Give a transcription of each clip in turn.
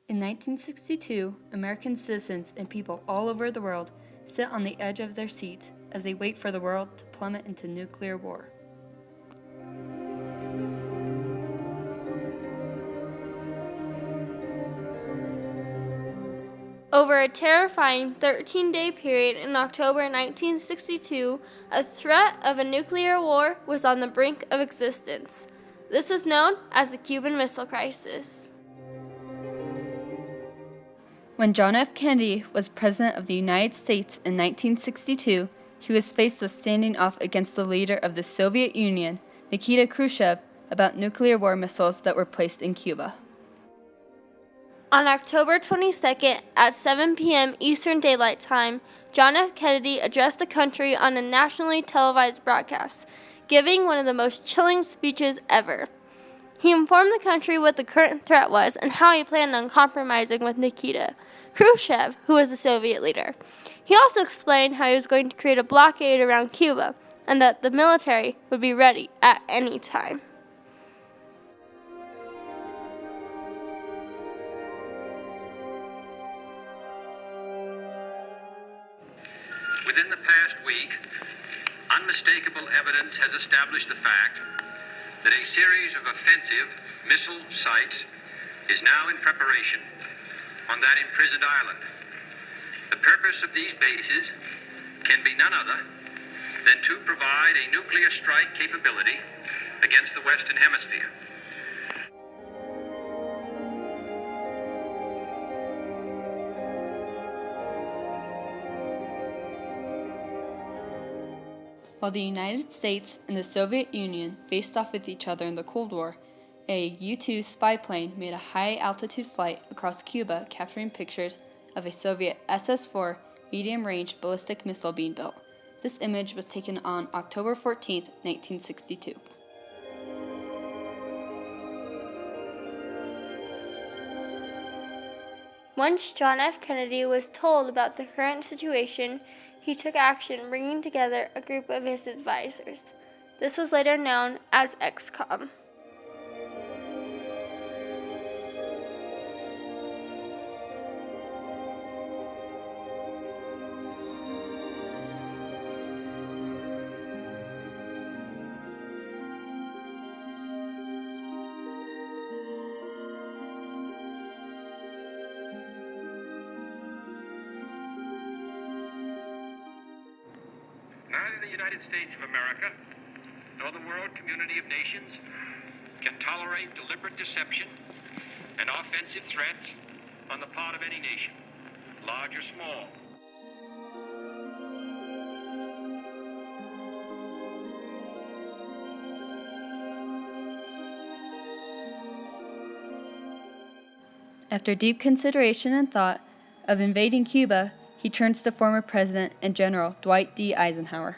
In 1962, American citizens and people all over the world sit on the edge of their seats as they wait for the world to plummet into nuclear war. Over a terrifying 13-day period in October 1962, a threat of a nuclear war was on the brink of existence. This was known as the Cuban Missile Crisis. When John F. Kennedy was President of the United States in 1962, he was faced with standing off against the leader of the Soviet Union, Nikita Khrushchev, about nuclear war missiles that were placed in Cuba. On October 22nd at 7 p.m. Eastern Daylight Time, John F. Kennedy addressed the country on a nationally televised broadcast, giving one of the most chilling speeches ever. He informed the country what the current threat was and how he planned on compromising with Nikita Khrushchev, who was the Soviet leader. He also explained how he was going to create a blockade around Cuba and that the military would be ready at any time. Within the past week, unmistakable evidence has established the fact that a series of offensive missile sites is now in preparation on that imprisoned island. The purpose of these bases can be none other than to provide a nuclear strike capability against the Western Hemisphere. While the United States and the Soviet Union faced off with each other in the Cold War, a U-2 spy plane made a high-altitude flight across Cuba, capturing pictures of a Soviet SS-4 medium-range ballistic missile being built. This image was taken on October 14, 1962. Once John F. Kennedy was told about the current situation, he took action, bringing together a group of his advisors. This was later known as XCOM. Neither the United States of America nor the world community of nations can tolerate deliberate deception and offensive threats on the part of any nation, large or small. After deep consideration and thought of invading Cuba, he turns to former President and General Dwight D. Eisenhower.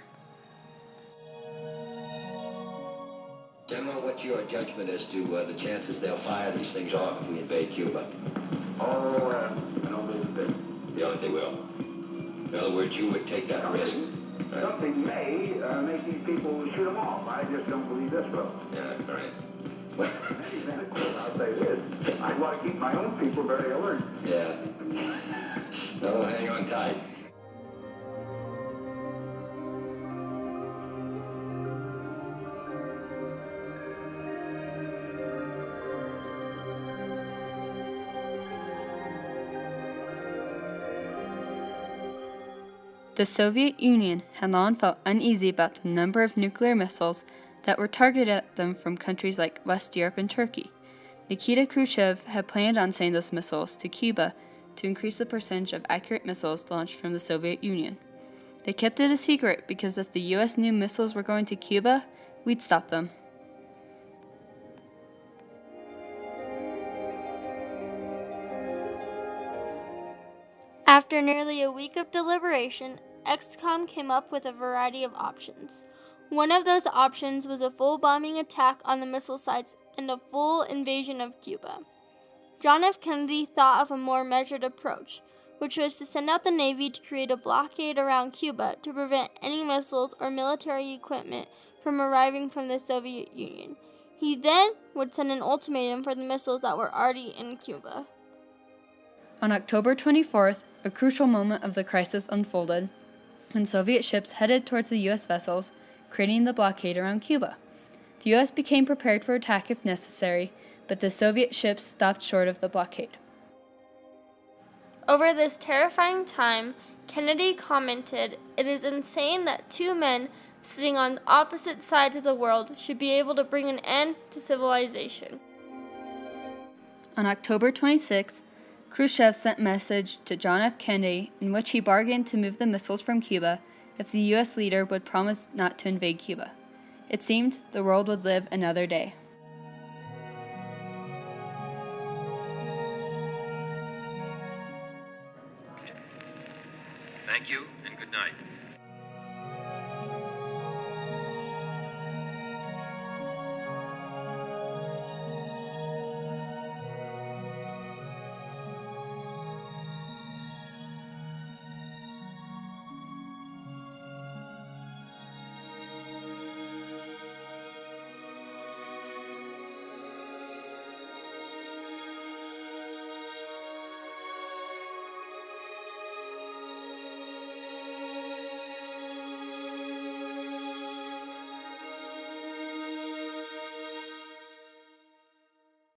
General, what's your judgment as to the chances they'll fire these things off if we invade Cuba? Oh, I don't believe a bit. You don't think they will? In other words, you would take that risk. Something may make these people shoot them off. I just don't believe this will. Yeah, right. In any event, of course, I'll say this. I want to keep my own people very alert. Yeah. No, hang on tight. The Soviet Union had long felt uneasy about the number of nuclear missiles that were targeted at them from countries like West Europe and Turkey. Nikita Khrushchev had planned on sending those missiles to Cuba to increase the percentage of accurate missiles launched from the Soviet Union. They kept it a secret because if the U.S. knew missiles were going to Cuba, we'd stop them. After nearly a week of deliberation, XCOM came up with a variety of options. One of those options was a full bombing attack on the missile sites and a full invasion of Cuba. John F. Kennedy thought of a more measured approach, which was to send out the Navy to create a blockade around Cuba to prevent any missiles or military equipment from arriving from the Soviet Union. He then would send an ultimatum for the missiles that were already in Cuba. On October 24th, a crucial moment of the crisis unfolded when Soviet ships headed towards the U.S. vessels, creating the blockade around Cuba. The U.S. became prepared for attack if necessary, but the Soviet ships stopped short of the blockade. Over this terrifying time, Kennedy commented, "It is insane that two men sitting on opposite sides of the world should be able to bring an end to civilization." On October 26, Khrushchev sent a message to John F. Kennedy in which he bargained to move the missiles from Cuba if the U.S. leader would promise not to invade Cuba. It seemed the world would live another day. Thank you and good night.